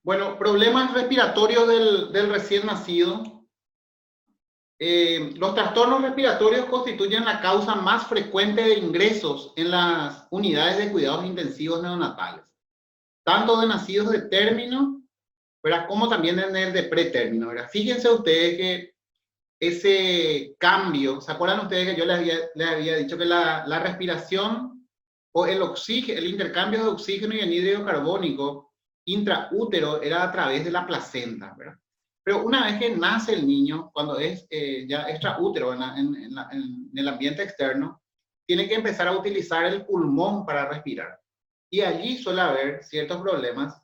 Bueno, problemas respiratorios del recién nacido. Los trastornos respiratorios constituyen la causa más frecuente de ingresos en las unidades de cuidados intensivos neonatales, tanto de nacidos de término, ¿verdad?, como también en el de pretérmino, ¿verdad? Fíjense ustedes que ese cambio, ¿se acuerdan ustedes que yo les había dicho que la respiración o el oxígeno, el intercambio de oxígeno y anhídrido carbónico intraútero era a través de la placenta, ¿verdad? Pero una vez que nace el niño, cuando es ya extraútero en el ambiente externo, tiene que empezar a utilizar el pulmón para respirar. Y allí suele haber ciertos problemas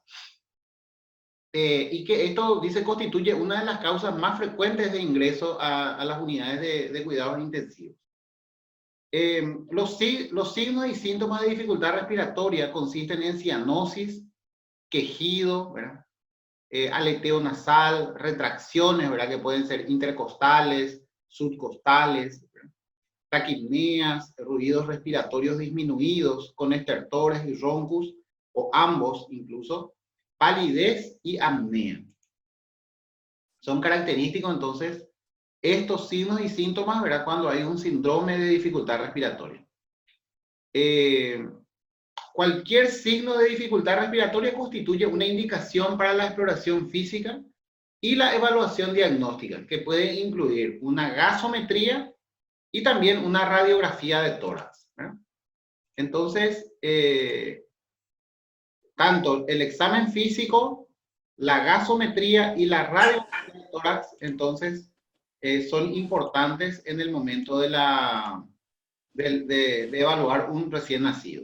y que esto, dice, constituye una de las causas más frecuentes de ingreso a las unidades de cuidados intensivos. Los signos y síntomas de dificultad respiratoria consisten en cianosis, quejido, ¿verdad?, aleteo nasal, retracciones, ¿verdad?, que pueden ser intercostales, subcostales, ¿verdad?, taquipneas, ruidos respiratorios disminuidos con estertores y roncus, o ambos incluso, palidez y apnea. Son característicos entonces estos signos y síntomas, ¿verdad?, cuando hay un síndrome de dificultad respiratoria. Cualquier signo de dificultad respiratoria constituye una indicación para la exploración física y la evaluación diagnóstica, que puede incluir una gasometría y también una radiografía de tórax, ¿verdad? Entonces, tanto el examen físico, la gasometría y la radiografía de tórax, entonces, son importantes en el momento de evaluar un recién nacido.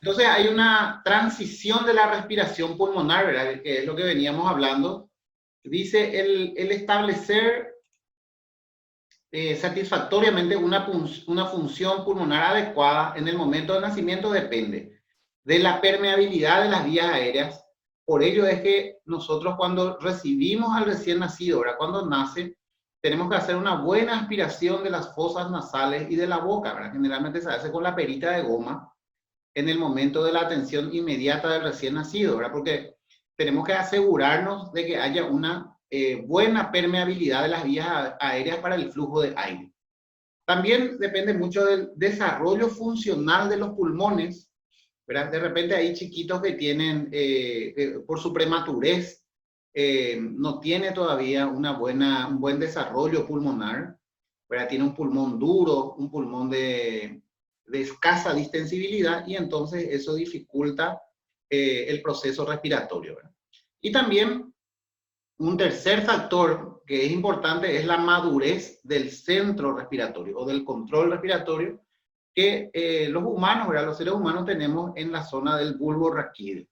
Entonces hay una transición de la respiración pulmonar, ¿verdad?, que es lo que veníamos hablando. Dice el establecer satisfactoriamente una función pulmonar adecuada en el momento del nacimiento depende de la permeabilidad de las vías aéreas. Por ello es que nosotros, cuando recibimos al recién nacido, ¿verdad?, cuando nace, tenemos que hacer una buena aspiración de las fosas nasales y de la boca, ¿verdad? Generalmente se hace con la perita de goma en el momento de la atención inmediata del recién nacido, ¿verdad? Porque tenemos que asegurarnos de que haya una buena permeabilidad de las vías aéreas para el flujo de aire. También depende mucho del desarrollo funcional de los pulmones, ¿verdad? De repente hay chiquitos que tienen, por su prematurez, no tiene todavía un buen desarrollo pulmonar, ¿verdad? Tiene un pulmón duro, un pulmón de escasa distensibilidad, y entonces eso dificulta el proceso respiratorio, ¿verdad? Y también un tercer factor que es importante es la madurez del centro respiratorio o del control respiratorio que los humanos, ¿verdad?, los seres humanos tenemos en la zona del bulbo raquídeo.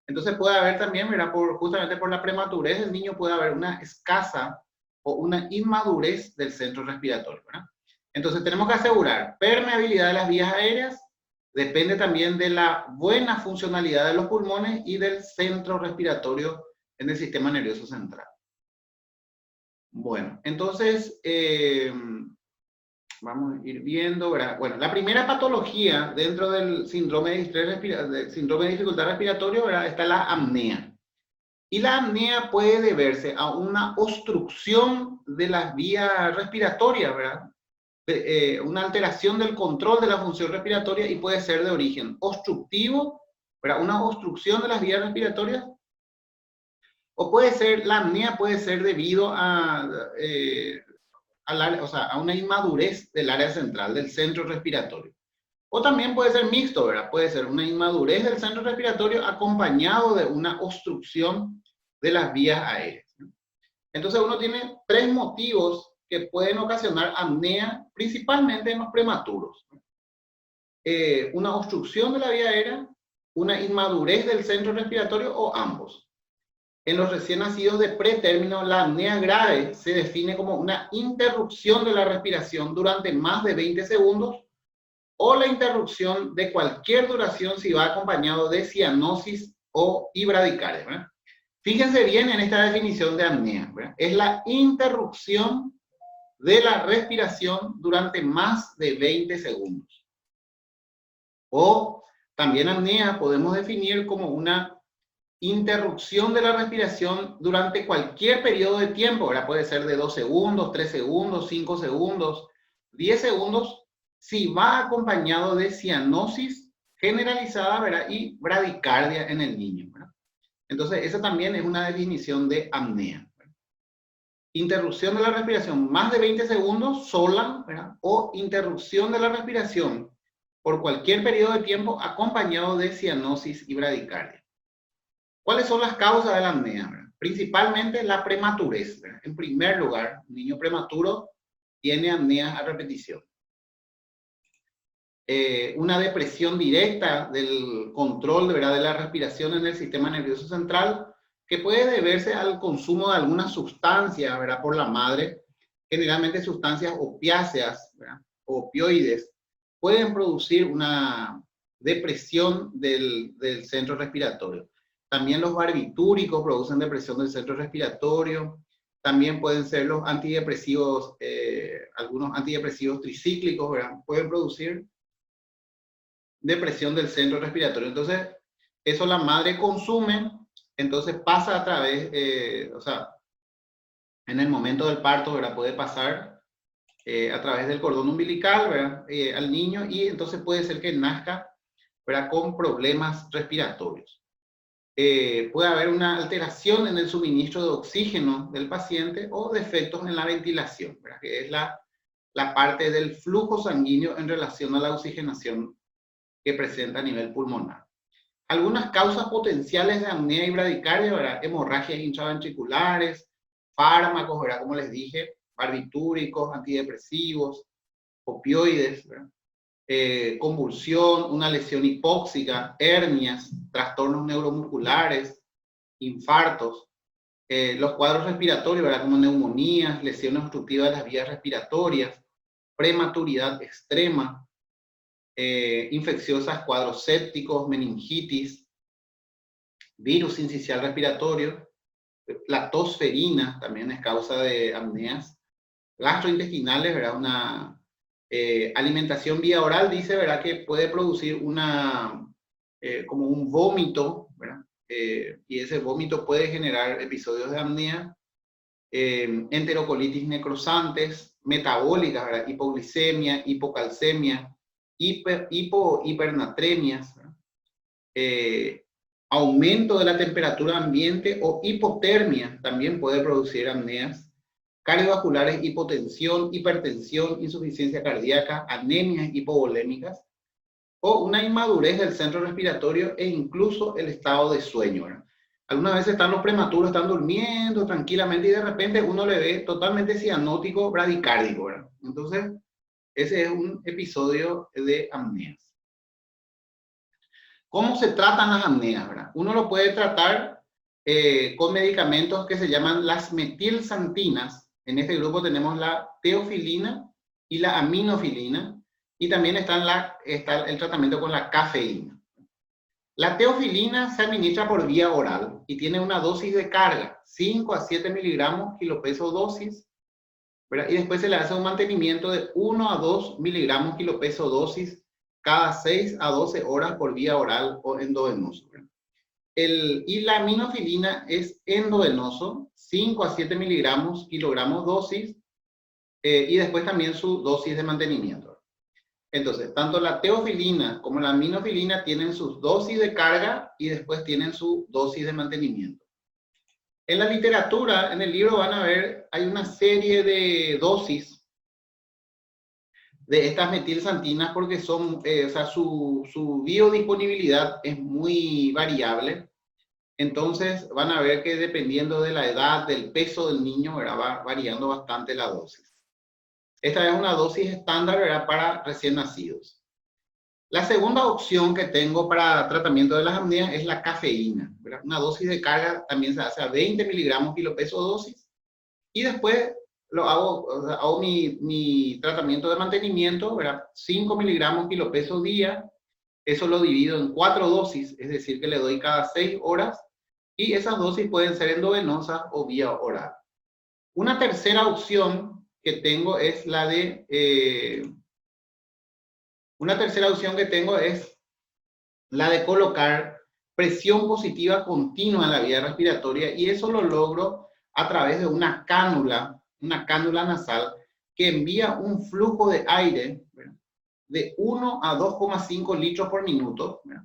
Entonces puede haber también, ¿verdad?, justamente por la prematurez del niño puede haber una escasa o una inmadurez del centro respiratorio, ¿verdad? Entonces tenemos que asegurar permeabilidad de las vías aéreas, depende también de la buena funcionalidad de los pulmones y del centro respiratorio en el sistema nervioso central. Bueno, entonces vamos a ir viendo, ¿verdad? Bueno, la primera patología dentro del síndrome de dificultad respiratoria, ¿verdad?, está la apnea. Y la apnea puede deberse a una obstrucción de las vías respiratorias, ¿verdad? Una alteración del control de la función respiratoria, y puede ser de origen obstructivo, ¿verdad?, una obstrucción de las vías respiratorias, o puede ser, la apnea puede ser debido a una inmadurez del área central, del centro respiratorio. O también puede ser mixto, ¿verdad? Puede ser una inmadurez del centro respiratorio acompañado de una obstrucción de las vías aéreas, ¿no? Entonces uno tiene tres motivos que pueden ocasionar apnea, principalmente en los prematuros. Una obstrucción de la vía aérea, una inmadurez del centro respiratorio o ambos. En los recién nacidos de pretérmino, la apnea grave se define como una interrupción de la respiración durante más de 20 segundos o la interrupción de cualquier duración si va acompañado de cianosis o bradicardia, ¿verdad? Fíjense bien en esta definición de apnea, ¿verdad? Es la interrupción de la respiración durante más de 20 segundos. O también apnea podemos definir como una interrupción de la respiración durante cualquier periodo de tiempo, ¿verdad? Puede ser de 2 segundos, 3 segundos, 5 segundos, 10 segundos, si va acompañado de cianosis generalizada, ¿verdad? Y bradicardia en el niño, ¿verdad? Entonces, esa también es una definición de apnea. Interrupción de la respiración más de 20 segundos sola, ¿verdad? O interrupción de la respiración por cualquier periodo de tiempo acompañado de cianosis y bradicardia. ¿Cuáles son las causas de la apnea? ¿Verdad? Principalmente la prematurez, ¿verdad? En primer lugar, un niño prematuro tiene apnea a repetición. Una depresión directa del control, ¿verdad?, de la respiración en el sistema nervioso central, que puede deberse al consumo de alguna sustancia, ¿verdad?, por la madre, generalmente sustancias opiáceas, ¿verdad?, opioides, pueden producir una depresión del centro respiratorio. También los barbitúricos producen depresión del centro respiratorio. También pueden ser los antidepresivos, algunos antidepresivos tricíclicos, ¿verdad?, pueden producir depresión del centro respiratorio. Entonces, eso la madre consume, entonces pasa a través, o sea, en el momento del parto, ¿verdad?, puede pasar a través del cordón umbilical, ¿verdad?, al niño, y entonces puede ser que nazca, ¿verdad?, con problemas respiratorios. Puede haber una alteración en el suministro de oxígeno del paciente o defectos en la ventilación, ¿verdad?, que es la parte del flujo sanguíneo en relación a la oxigenación que presenta a nivel pulmonar. Algunas causas potenciales de apnea y bradicardia, ¿verdad?, hemorragias intraventriculares, fármacos, ¿verdad?, como les dije, barbitúricos, antidepresivos, opioides, ¿verdad?, convulsión, una lesión hipóxica, hernias, trastornos neuromusculares, infartos, los cuadros respiratorios, ¿verdad?, como neumonías, lesiones obstructivas de las vías respiratorias, prematuridad extrema, infecciosas, cuadros sépticos, meningitis, virus sincicial respiratorio, la tosferina también es causa de apneas, gastrointestinales, ¿verdad?, una alimentación vía oral, dice, ¿verdad?, que puede producir una, como un vómito, ¿verdad?, y ese vómito puede generar episodios de apnea, enterocolitis necrosantes, metabólicas, ¿verdad?, hipoglicemia, hipocalcemia, hipernatremias, aumento de la temperatura ambiente o hipotermia también puede producir apneas, cardiovasculares, hipotensión, hipertensión, insuficiencia cardíaca, anemias hipovolémicas, o una inmadurez del centro respiratorio e incluso el estado de sueño, ¿verdad? Algunas veces están los prematuros, están durmiendo tranquilamente y de repente uno le ve totalmente cianótico, bradicárdico, ¿verdad? Entonces, ese es un episodio de apneas. ¿Cómo se tratan las apneas, verdad? Uno lo puede tratar con medicamentos que se llaman las metilxantinas. En este grupo tenemos la teofilina y la aminofilina. Y también está el tratamiento con la cafeína. La teofilina se administra por vía oral y tiene una dosis de carga, 5 a 7 miligramos kilopeso dosis, ¿verdad? Y después se le hace un mantenimiento de 1 a 2 miligramos kilopeso dosis cada 6 a 12 horas por vía oral o endovenoso, ¿verdad? Y la aminofilina es endovenoso, 5 a 7 miligramos kilogramos dosis, y después también su dosis de mantenimiento. Entonces, tanto la teofilina como la aminofilina tienen sus dosis de carga y después tienen su dosis de mantenimiento. En la literatura, en el libro van a ver, hay una serie de dosis de estas metilxantinas porque son, o sea, su biodisponibilidad es muy variable. Entonces, van a ver que dependiendo de la edad, del peso del niño, ¿verdad?, va variando bastante la dosis. Esta es una dosis estándar, ¿verdad?, para recién nacidos. La segunda opción que tengo para tratamiento de las apneas es la cafeína, ¿verdad? Una dosis de carga también se hace a 20 miligramos kilopeso dosis. Y después hago mi tratamiento de mantenimiento, ¿verdad? 5 miligramos kilopeso día. Eso lo divido en 4 dosis, es decir, que le doy cada 6 horas. Y esas dosis pueden ser endovenosas o vía oral. Una tercera opción que tengo es la de... una tercera opción que tengo es la de colocar presión positiva continua en la vía respiratoria, y eso lo logro a través de una cánula nasal que envía un flujo de aire, ¿verdad?, de 1 a 2,5 litros por minuto, ¿verdad?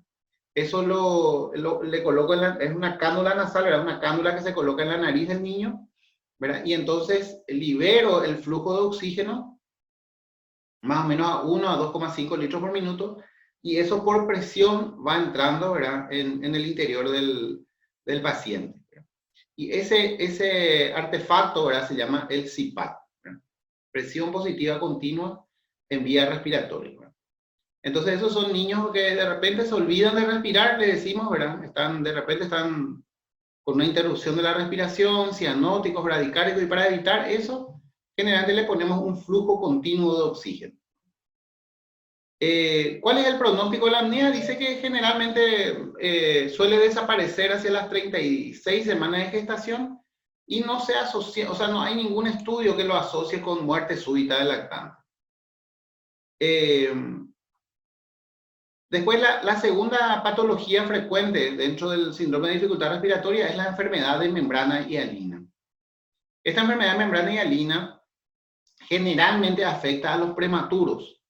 Eso le coloco es una cánula nasal, ¿verdad? Una cánula que se coloca en la nariz del niño, ¿verdad? Y entonces libero el flujo de oxígeno más o menos a 1 a 2,5 litros por minuto, y eso por presión va entrando, ¿verdad?, en el interior del paciente, ¿verdad? Y ese artefacto, ¿verdad?, se llama el CPAP, ¿verdad? Presión positiva continua en vía respiratoria, ¿verdad? Entonces esos son niños que de repente se olvidan de respirar, le decimos, ¿verdad? De repente están con una interrupción de la respiración, cianóticos, bradicárdicos, y para evitar eso, generalmente le ponemos un flujo continuo de oxígeno. ¿Cuál es el pronóstico de la apnea? Dice que generalmente suele desaparecer hacia las 36 semanas de gestación y no se asocia, o sea, no hay ningún estudio que lo asocie con muerte súbita del lactante. Después, la segunda patología frecuente dentro del síndrome de dificultad respiratoria es la enfermedad de membrana hialina. Esta enfermedad de membrana hialina generalmente afecta a los prematuros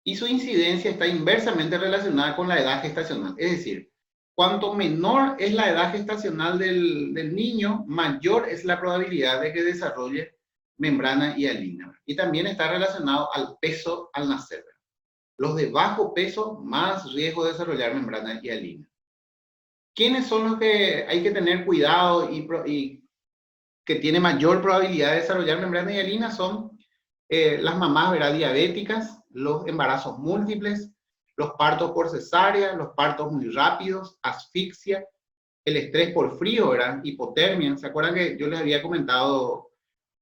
y su incidencia está inversamente relacionada con la edad gestacional. Es decir, cuanto menor es la edad gestacional del niño, mayor es la probabilidad de que desarrolle membrana hialina. Y también está relacionado al peso al nacer. Los de bajo peso, más riesgo de desarrollar membrana hialina. ¿Quiénes son los que hay que tener cuidado y que tiene mayor probabilidad de desarrollar membrana hialina? Son las mamás, ¿verdad?, diabéticas, los embarazos múltiples, los partos por cesárea, los partos muy rápidos, asfixia, el estrés por frío, ¿verdad?, hipotermia. ¿Se acuerdan que yo les había comentado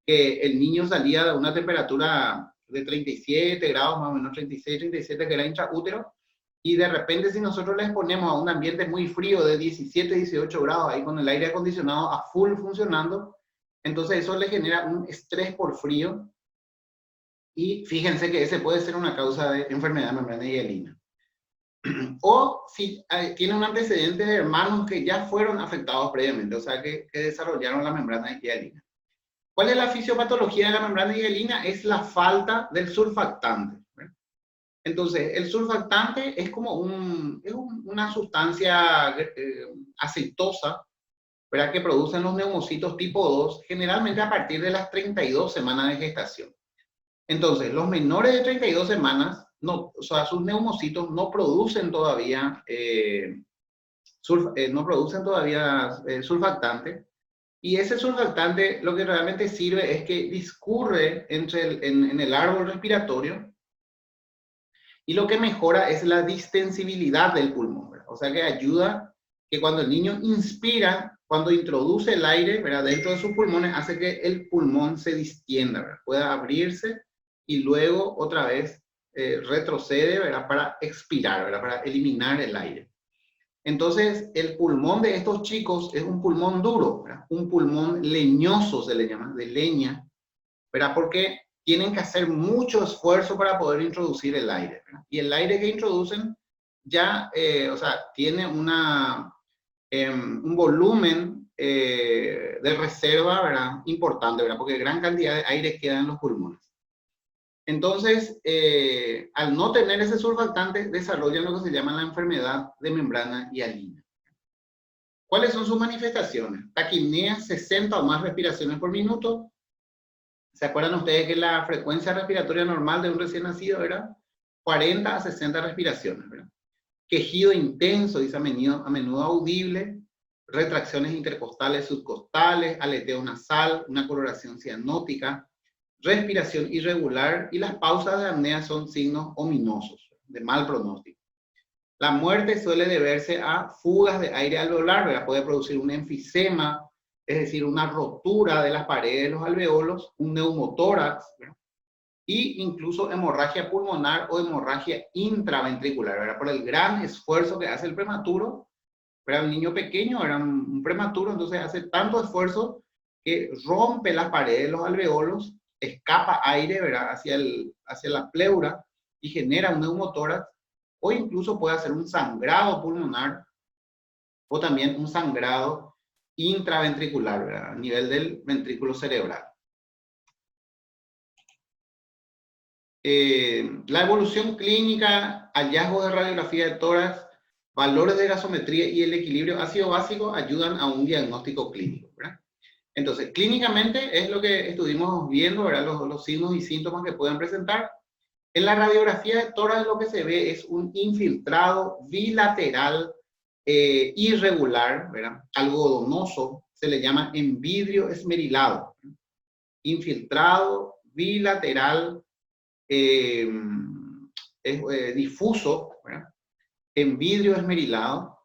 que el niño salía de una temperatura de 37 grados, más o menos 36, 37, que era intraútero, y de repente si nosotros les ponemos a un ambiente muy frío de 17, 18 grados, ahí con el aire acondicionado a full funcionando, entonces eso le genera un estrés por frío, y fíjense que ese puede ser una causa de enfermedad de membrana hialina. O si tiene un antecedente de hermanos que ya fueron afectados previamente, o sea que desarrollaron la membrana hialina. ¿Cuál es la fisiopatología de la membrana hialina? Es la falta del surfactante, ¿verdad? Entonces, el surfactante es como una sustancia aceitosa, ¿verdad?, que producen los neumocitos tipo 2, generalmente a partir de las 32 semanas de gestación. Entonces, los menores de 32 semanas, no, o sea, sus neumocitos no producen todavía, surfactante. Y ese surfactante lo que realmente sirve es que discurre en el árbol respiratorio, y lo que mejora es la distensibilidad del pulmón, ¿verdad? O sea que ayuda que cuando el niño inspira, cuando introduce el aire, ¿verdad?, dentro de sus pulmones, hace que el pulmón se distienda, ¿verdad?, pueda abrirse y luego otra vez retrocede, ¿verdad?, para expirar, ¿verdad?, para eliminar el aire. Entonces, el pulmón de estos chicos es un pulmón duro, ¿verdad?, un pulmón leñoso se le llama, de leña, ¿verdad?, porque tienen que hacer mucho esfuerzo para poder introducir el aire, ¿verdad? Y el aire que introducen ya, o sea, tiene un volumen de reserva, ¿verdad?, importante, ¿verdad?, porque gran cantidad de aire queda en los pulmones. Entonces, al no tener ese surfactante, desarrollan lo que se llama la enfermedad de membrana hialina. ¿Cuáles son sus manifestaciones? Taquipnea, 60 o más respiraciones por minuto. ¿Se acuerdan ustedes que la frecuencia respiratoria normal de un recién nacido era 40 a 60 respiraciones, ¿verdad? Quejido intenso, dice a menudo audible, retracciones intercostales, subcostales, aleteo nasal, una coloración cianótica, respiración irregular, y las pausas de apnea son signos ominosos, de mal pronóstico. La muerte suele deberse a fugas de aire alveolar, ¿verdad? Puede producir un enfisema, es decir, una rotura de las paredes de los alveolos, un neumotórax, ¿verdad?, y incluso hemorragia pulmonar o hemorragia intraventricular, ¿verdad?, por el gran esfuerzo que hace el prematuro, ¿verdad? Un niño pequeño, era un prematuro, entonces hace tanto esfuerzo que rompe las paredes de los alveolos, escapa aire, ¿verdad?, hacia la pleura y genera un neumotórax, o incluso puede hacer un sangrado pulmonar o también un sangrado intraventricular, ¿verdad? A nivel del ventrículo cerebral. La evolución clínica, hallazgos de radiografía de tórax, valores de gasometría y el equilibrio ácido básico ayudan a un diagnóstico clínico, ¿verdad? Entonces, clínicamente es lo que estuvimos viendo, ¿verdad? Los signos y síntomas que pueden presentar. En la radiografía de tórax lo que se ve es un infiltrado bilateral irregular, ¿verdad? Algodonoso, se le llama envidrio esmerilado. Infiltrado bilateral difuso, ¿verdad? Envidrio esmerilado.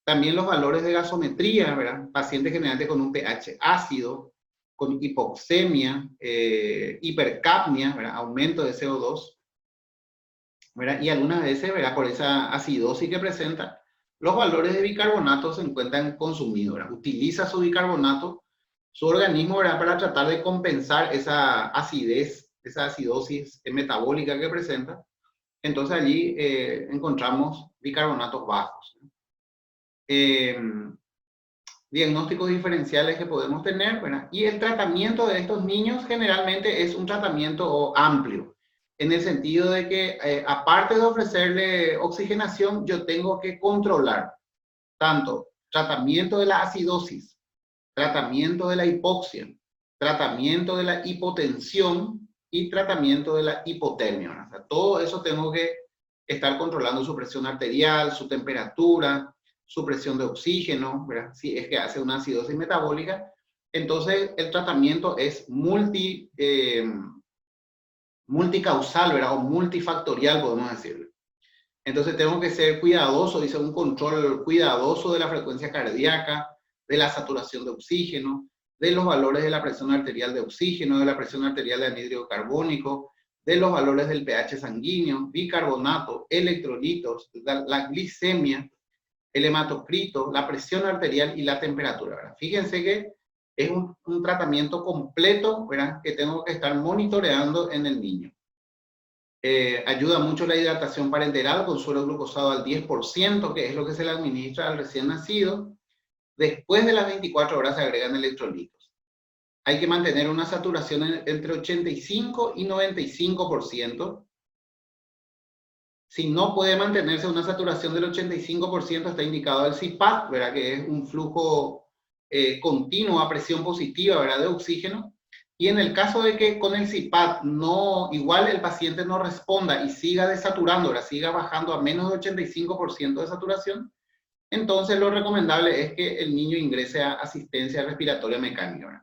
También los valores de gasometría, ¿verdad? Pacientes generalmente con un pH ácido, con hipoxemia, hipercapnia, ¿verdad? Aumento de CO2, ¿verdad? Y algunas veces, ¿verdad? Por esa acidosis que presenta, los valores de bicarbonato se encuentran consumidos, ¿verdad? Utiliza su bicarbonato, su organismo, ¿verdad? Para tratar de compensar esa acidez, esa acidosis metabólica que presenta. Entonces allí encontramos bicarbonatos bajos. Diagnósticos diferenciales que podemos tener, ¿verdad? Y el tratamiento de estos niños generalmente es un tratamiento amplio, en el sentido de que aparte de ofrecerle oxigenación, yo tengo que controlar tanto tratamiento de la acidosis, tratamiento de la hipoxia, tratamiento de la hipotensión y tratamiento de la hipotermia, ¿verdad? O sea, todo eso tengo que estar controlando su presión arterial, su temperatura, su presión de oxígeno, ¿verdad? Si es que hace una acidosis metabólica. Entonces, el tratamiento es multicausal, ¿verdad? O multifactorial, podemos decirlo. Entonces, tengo que ser cuidadoso, dice un control cuidadoso de la frecuencia cardíaca, de la saturación de oxígeno, de los valores de la presión arterial de oxígeno, de la presión arterial de anhídrido carbónico, de los valores del pH sanguíneo, bicarbonato, electrolitos, la glicemia, el hematocrito, la presión arterial y la temperatura, ¿verdad? Fíjense que es un tratamiento completo, ¿verdad? Que tengo que estar monitoreando en el niño. Ayuda mucho la hidratación parenteral con suero glucosado al 10%, que es lo que se le administra al recién nacido. Después de las 24 horas se agregan electrolitos. Hay que mantener una saturación entre 85 y 95%. Si no puede mantenerse una saturación del 85%, está indicado el CPAP, ¿verdad? Que es un flujo continuo a presión positiva, ¿verdad? De oxígeno. Y en el caso de que con el CPAP igual el paciente no responda y siga desaturando, ¿verdad? Siga bajando a menos de 85% de saturación, entonces lo recomendable es que el niño ingrese a asistencia respiratoria mecánica, ¿verdad?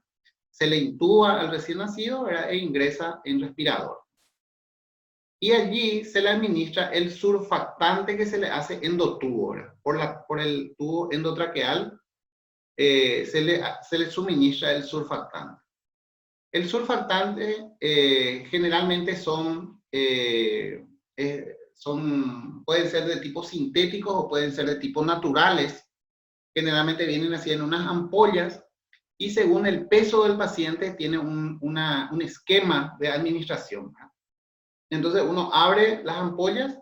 Se le intuba al recién nacido, ¿verdad? E ingresa en respirador. Y allí se le administra el surfactante que se le hace endotubo, ¿verdad? Por el tubo endotraqueal se le suministra el surfactante. El surfactante generalmente pueden ser de tipo sintéticos o pueden ser de tipo naturales. Generalmente vienen así en unas ampollas y según el peso del paciente tiene un esquema de administración, ¿verdad? Entonces uno abre las ampollas,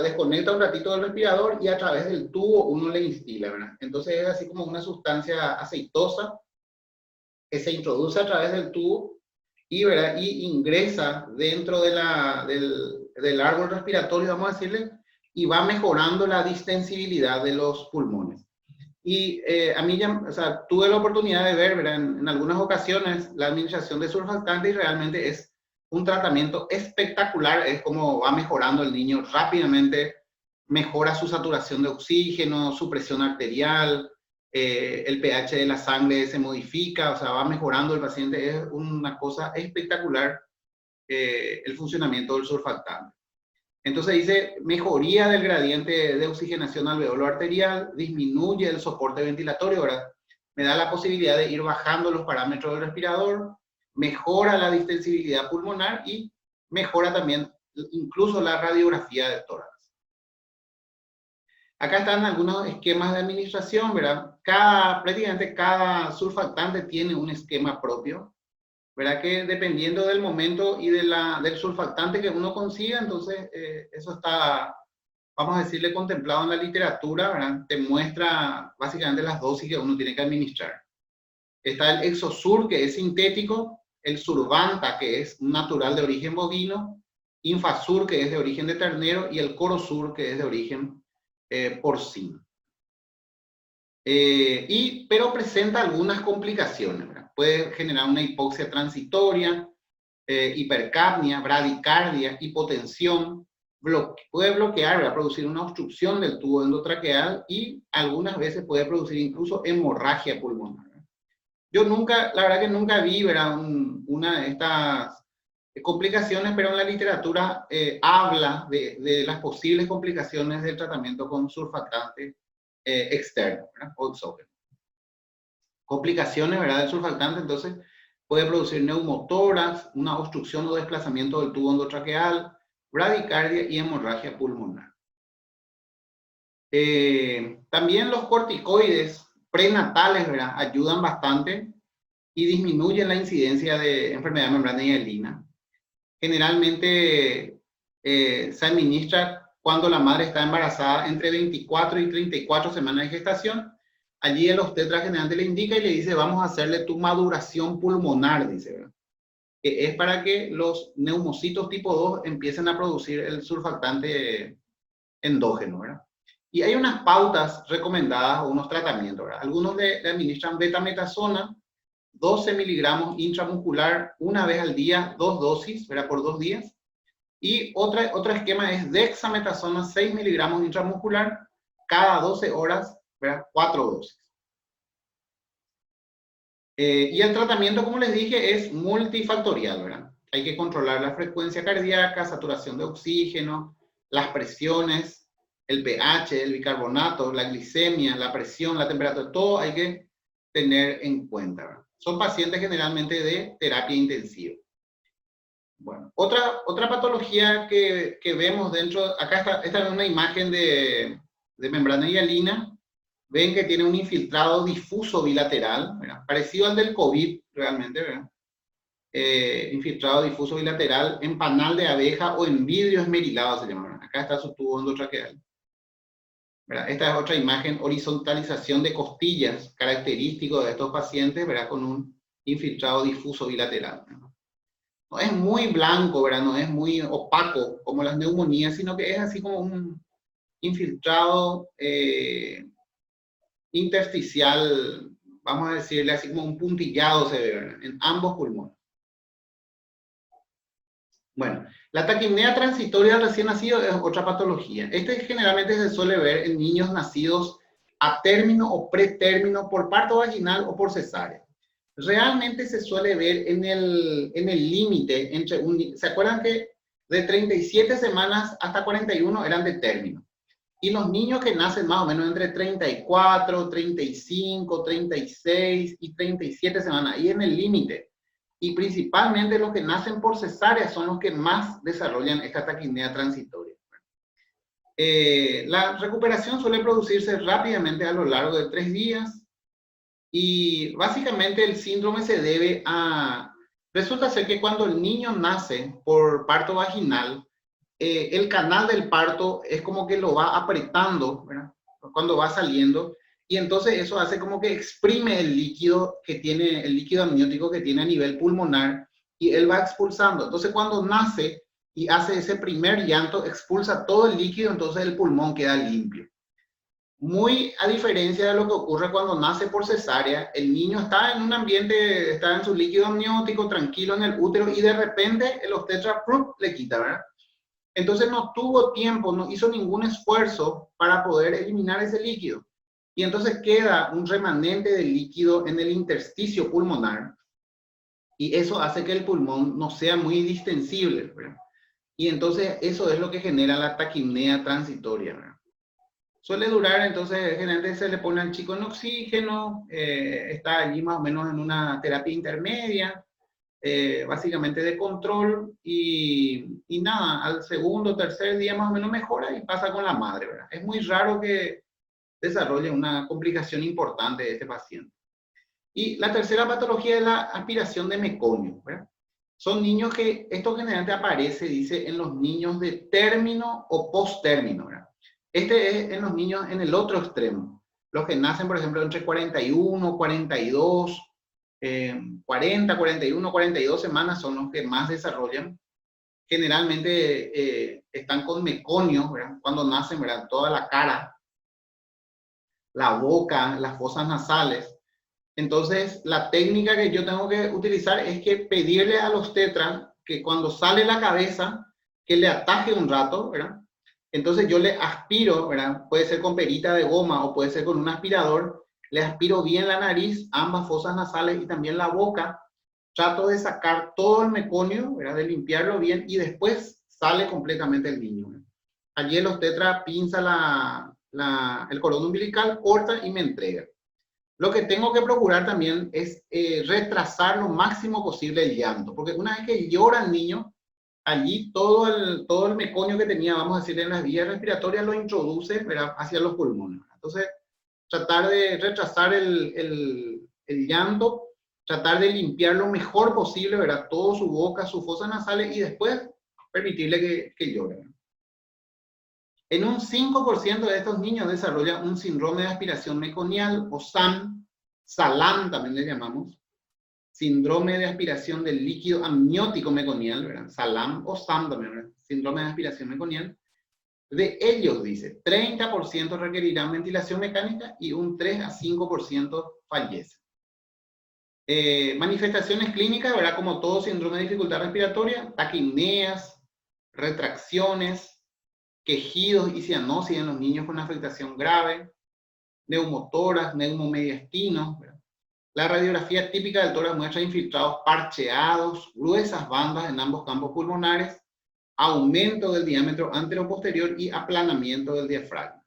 desconecta un ratito del respirador y a través del tubo uno le instila, ¿verdad? Entonces es así como una sustancia aceitosa que se introduce a través del tubo y, ¿verdad? Y ingresa dentro del árbol respiratorio, vamos a decirle, y va mejorando la distensibilidad de los pulmones. Y a mí tuve la oportunidad de ver, ¿verdad? En algunas ocasiones la administración de surfactante y realmente es un tratamiento espectacular, es como va mejorando el niño rápidamente, mejora su saturación de oxígeno, su presión arterial, el pH de la sangre se modifica, o sea, va mejorando el paciente, es una cosa espectacular el funcionamiento del surfactante. Entonces dice, mejoría del gradiente de oxigenación alveolo arterial, disminuye el soporte ventilatorio, ¿verdad? Me da la posibilidad de ir bajando los parámetros del respirador, mejora la distensibilidad pulmonar y mejora también incluso la radiografía de tórax. Acá están algunos esquemas de administración, ¿verdad? Prácticamente cada surfactante tiene un esquema propio, ¿verdad? Que dependiendo del momento y del surfactante que uno consiga, entonces eso está vamos a decirle, contemplado en la literatura, ¿verdad? Te muestra básicamente las dosis que uno tiene que administrar. Está el Exosur, que es sintético, el Survanta, que es natural de origen bovino, Infasur, que es de origen de ternero, y el Corosur, que es de origen porcino. Pero presenta algunas complicaciones, ¿verdad? Puede generar una hipoxia transitoria, hipercapnia, bradicardia, hipotensión, puede bloquear, ¿verdad? Producir una obstrucción del tubo endotraqueal y algunas veces puede producir incluso hemorragia pulmonar. Yo nunca, la verdad que nunca vi, ¿verdad? Una de estas complicaciones, pero en la literatura habla de las posibles complicaciones del tratamiento con surfactante externo, ¿verdad? O exógeno. Complicaciones, ¿verdad? Del surfactante, entonces, puede producir neumotórax, una obstrucción o desplazamiento del tubo endotraqueal, bradicardia y hemorragia pulmonar. También los corticoides prenatales, ¿verdad? Ayudan bastante y disminuyen la incidencia de enfermedad de membrana hialina. Generalmente se administra cuando la madre está embarazada entre 24 y 34 semanas de gestación. Allí el obstetra generalmente le indica y le dice, vamos a hacerle tu maduración pulmonar, dice, ¿verdad? Que es para que los neumocitos tipo 2 empiecen a producir el surfactante endógeno, ¿verdad? Y hay unas pautas recomendadas o unos tratamientos, ¿verdad? Algunos le administran betametasona, 12 miligramos intramuscular una vez al día, 2 dosis, ¿verdad? Por 2 días. Y otro esquema es dexametasona, 6 miligramos intramuscular cada 12 horas, ¿verdad? 4 dosis. Y el tratamiento, como les dije, es multifactorial, ¿verdad? Hay que controlar la frecuencia cardíaca, saturación de oxígeno, las presiones, el pH, el bicarbonato, la glicemia, la presión, la temperatura, todo hay que tener en cuenta, ¿verdad? Son pacientes generalmente de terapia intensiva. Bueno, otra patología que vemos dentro, acá esta es una imagen de membrana hialina. Ven que tiene un infiltrado difuso bilateral, ¿verdad? Parecido al del COVID realmente, ¿verdad? Infiltrado difuso bilateral en panal de abeja o en vidrio esmerilado se llama, ¿verdad? Acá está su tubo endotraqueal. ¿Verdad? Esta es otra imagen, horizontalización de costillas, característico de estos pacientes, ¿verdad? Con un infiltrado difuso bilateral, ¿verdad? No es muy blanco, ¿verdad? No es muy opaco como las neumonías, sino que es así como un infiltrado intersticial, vamos a decirle así como un puntillado se ve, ¿verdad? En ambos pulmones. Bueno, la taquipnea transitoria del recién nacido es otra patología. Este generalmente se suele ver en niños nacidos a término o pretérmino por parto vaginal o por cesárea. Realmente se suele ver en el límite entre ¿se acuerdan que de 37 semanas hasta 41 eran de término? Y los niños que nacen más o menos entre 34, 35, 36 y 37 semanas, ahí en el límite. Y principalmente los que nacen por cesárea son los que más desarrollan esta taquipnea transitoria. La recuperación suele producirse rápidamente a lo largo de 3 días. Y básicamente el síndrome se debe a... Resulta ser que cuando el niño nace por parto vaginal, el canal del parto es como que lo va apretando, ¿verdad? Cuando va saliendo, y entonces eso hace como que exprime el líquido que tiene, el líquido amniótico que tiene a nivel pulmonar, y él va expulsando. Entonces cuando nace y hace ese primer llanto, expulsa todo el líquido, entonces el pulmón queda limpio. Muy a diferencia de lo que ocurre cuando nace por cesárea, el niño está en un ambiente, está en su líquido amniótico, tranquilo en el útero, y de repente el obstetra le quita, ¿verdad? Entonces no tuvo tiempo, no hizo ningún esfuerzo para poder eliminar ese líquido. Y entonces queda un remanente de líquido en el intersticio pulmonar, y eso hace que el pulmón no sea muy distensible, ¿verdad? Y entonces eso es lo que genera la taquipnea transitoria, ¿verdad? Suele durar, entonces generalmente se le pone al chico en oxígeno, está allí más o menos en una terapia intermedia, básicamente de control, y nada, al segundo o tercer día más o menos mejora y pasa con la madre, ¿verdad? Es muy raro que desarrolle una complicación importante de este paciente. Y la tercera patología es la aspiración de meconio, ¿verdad? Son niños que, esto generalmente aparece, dice, en los niños de término o post-término, ¿verdad? Este es en los niños en el otro extremo. Los que nacen, por ejemplo, entre 41, 42, 40, 41, 42 semanas son los que más desarrollan. Generalmente están con meconio, ¿verdad? Cuando nacen, ¿verdad? Toda la cara, la boca, las fosas nasales. Entonces, la técnica que yo tengo que utilizar es que pedirle a los tetras que cuando sale la cabeza, que le ataje un rato, ¿verdad? Entonces yo le aspiro, ¿verdad? Puede ser con perita de goma o puede ser con un aspirador, le aspiro bien la nariz, ambas fosas nasales y también la boca. Trato de sacar todo el meconio, ¿verdad? De limpiarlo bien y después sale completamente el niño, ¿verdad? Allí el obstetra pinza el cordón umbilical, corta y me entrega. Lo que tengo que procurar también es retrasar lo máximo posible el llanto, porque una vez que llora el niño, allí todo el meconio que tenía, vamos a decir, en las vías respiratorias lo introduce, ¿verdad? Hacia los pulmones. Entonces, tratar de retrasar el llanto, tratar de limpiar lo mejor posible, ¿verdad? Todo su boca, sus fosas nasales y después permitirle que llore. En un 5% de estos niños desarrolla un síndrome de aspiración meconial o SAM, SALAM también le llamamos, síndrome de aspiración del líquido amniótico meconial, ¿verdad? SALAM o SAM también, ¿verdad? Síndrome de aspiración meconial. De ellos, dice, 30% requerirán ventilación mecánica y un 3 a 5% fallece. Manifestaciones clínicas, ¿verdad? Como todo síndrome de dificultad respiratoria, taquipneas, retracciones, quejidos y cianosis en los niños con afectación grave, neumotoras, neumomediastinos, ¿verdad? La radiografía típica del tórax muestra infiltrados parcheados, gruesas bandas en ambos campos pulmonares, aumento del diámetro anteroposterior y aplanamiento del diafragma.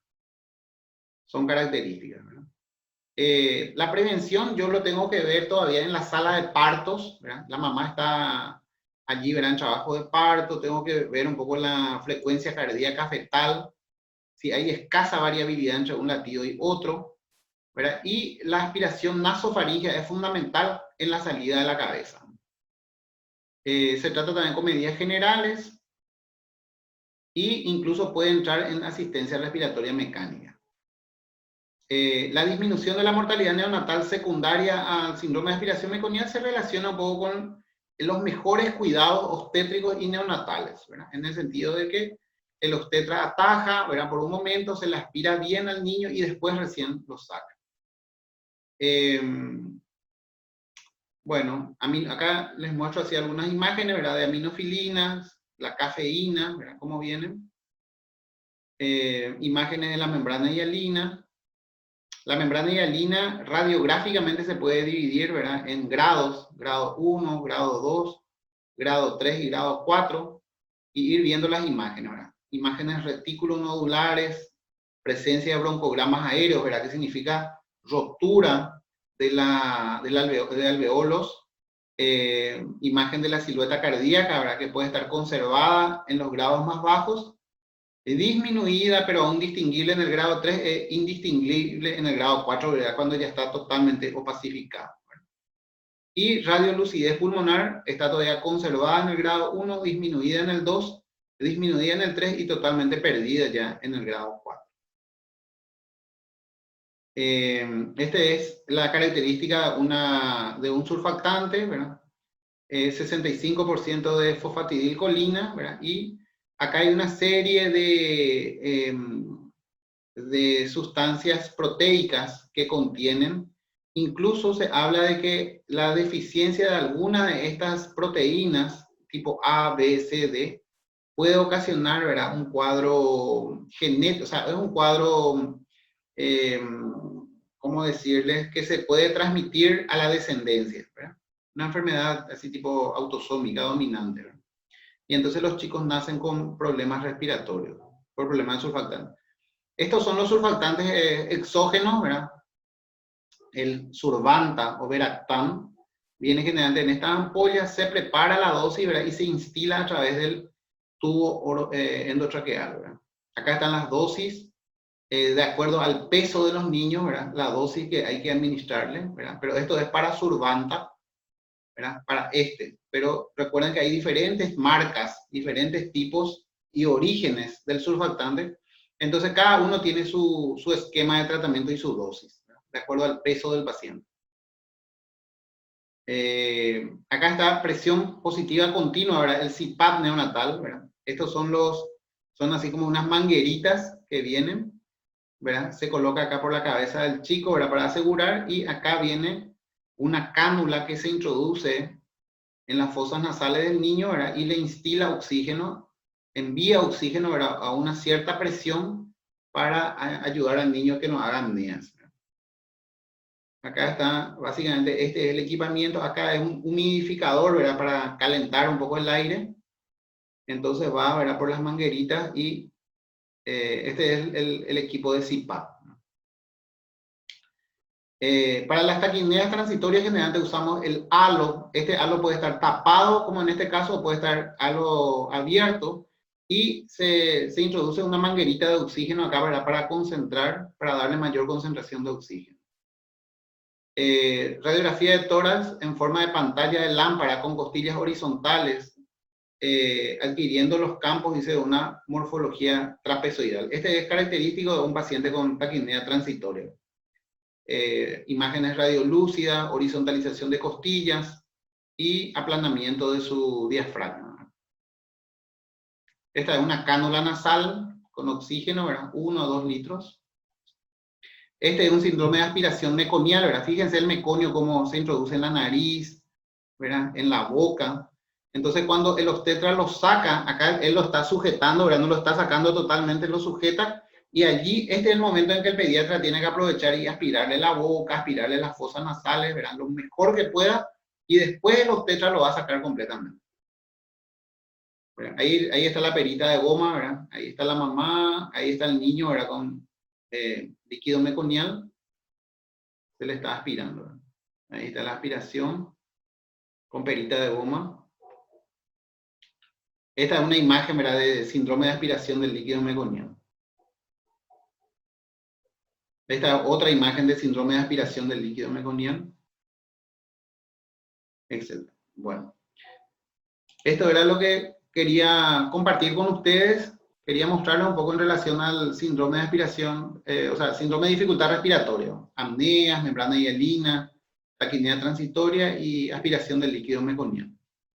Son características, ¿verdad? La prevención yo lo tengo que ver todavía en la sala de partos, ¿verdad? La mamá está allí, ¿verdad? En trabajo de parto, tengo que ver un poco la frecuencia cardíaca fetal, si hay escasa variabilidad entre un latido y otro, ¿verdad? Y la aspiración nasofaríngea es fundamental en la salida de la cabeza. Se trata también con medidas generales e incluso puede entrar en asistencia respiratoria mecánica. La disminución de la mortalidad neonatal secundaria al síndrome de aspiración meconial se relaciona un poco con los mejores cuidados obstétricos y neonatales, ¿verdad? En el sentido de que el obstetra ataja, ¿verdad? Por un momento se le aspira bien al niño y después recién lo saca. Bueno, acá les muestro así algunas imágenes, ¿verdad? De aminofilinas, la cafeína, ¿verdad? Cómo vienen. Imágenes de la membrana hialina. La membrana hialina radiográficamente se puede dividir, ¿verdad? En grados, grado 1, grado 2, grado 3 y grado 4, y ir viendo las imágenes, ¿verdad? Imágenes retículos nodulares, presencia de broncogramas aéreos, ¿verdad? Que significa rotura de alveolos, imagen de la silueta cardíaca, ¿verdad? Que puede estar conservada en los grados más bajos, disminuida, pero aún distinguible en el grado 3, indistinguible en el grado 4, ¿verdad? Cuando ya está totalmente opacificado. Y radiolucidez pulmonar está todavía conservada en el grado 1, disminuida en el 2, disminuida en el 3 y totalmente perdida ya en el grado 4. Esta es la característica de un surfactante, ¿verdad? 65% de fosfatidilcolina, ¿verdad? Y acá hay una serie de sustancias proteicas que contienen. Incluso se habla de que la deficiencia de alguna de estas proteínas, tipo A, B, C, D, puede ocasionar, ¿verdad? Un cuadro genético, o sea, es un cuadro, ¿cómo decirles? Que se puede transmitir a la descendencia, ¿verdad? Una enfermedad así tipo autosómica dominante, ¿verdad? Y entonces los chicos nacen con problemas respiratorios, por problemas de surfactante. Estos son los surfactantes exógenos, ¿verdad? El Survanta o Veractam viene generalmente en esta ampolla, se prepara la dosis, ¿verdad? Y se instila a través del tubo endotraqueal, ¿verdad? Acá están las dosis, de acuerdo al peso de los niños, ¿verdad? La dosis que hay que administrarle, ¿verdad? Pero esto es para Survanta, ¿verdad? Para pero recuerden que hay diferentes marcas, diferentes tipos y orígenes del surfactante, Entonces, cada uno tiene su esquema de tratamiento y su dosis, ¿verdad? De acuerdo al peso del paciente. Acá está presión positiva continua, ¿verdad? El CPAP neonatal, ¿verdad? Estos son así como unas mangueritas que vienen, ¿verdad? Se coloca acá por la cabeza del chico, ¿verdad? Para asegurar, y acá viene una cánula que se introduce en las fosas nasales del niño, ¿verdad? Y le instila oxígeno, envía oxígeno, ¿verdad? A una cierta presión para ayudar al niño que no haga apneas. Acá está, básicamente, este es el equipamiento. Acá es un humidificador, ¿verdad? Para calentar un poco el aire. Entonces va, ¿verdad? Por las mangueritas y este es el equipo de CPAP. Para las taquipneas transitorias generalmente usamos el halo. Este halo puede estar tapado, como en este caso, puede estar halo abierto, y se introduce una manguerita de oxígeno acá, ¿verdad? Para concentrar, para darle mayor concentración de oxígeno. Radiografía de tórax en forma de pantalla de lámpara con costillas horizontales, adquiriendo los campos, dice, de una morfología trapezoidal. Este es característico de un paciente con taquipnea transitoria. Imágenes radiolúcidas, horizontalización de costillas y aplanamiento de su diafragma. Esta es una cánula nasal con oxígeno, ¿verdad? 1 o 2 litros. Este es un síndrome de aspiración meconial, ¿verdad? Fíjense el meconio cómo se introduce en la nariz, ¿verdad? En la boca. Entonces cuando el obstetra lo saca, acá él lo está sujetando, ¿verdad? No lo está sacando totalmente, lo sujeta, y allí este es el momento en que el pediatra tiene que aprovechar y aspirarle la boca, aspirarle las fosas nasales, ¿verdad? Lo mejor que pueda, y después el obstetra lo va a sacar completamente. Ahí está la perita de goma, ¿verdad? Ahí está la mamá, ahí está el niño, ¿verdad? Con líquido meconial, se le está aspirando, ¿verdad? Ahí está la aspiración con perita de goma. Esta es una imagen, ¿verdad? De síndrome de aspiración del líquido meconial. Esta es otra imagen de síndrome de aspiración del líquido meconial. Excelente. Bueno, esto era lo que quería compartir con ustedes. Quería mostrarles un poco en relación al síndrome de aspiración, o sea, síndrome de dificultad respiratoria, apneas, membrana hialina, taquipnea transitoria y aspiración del líquido meconial.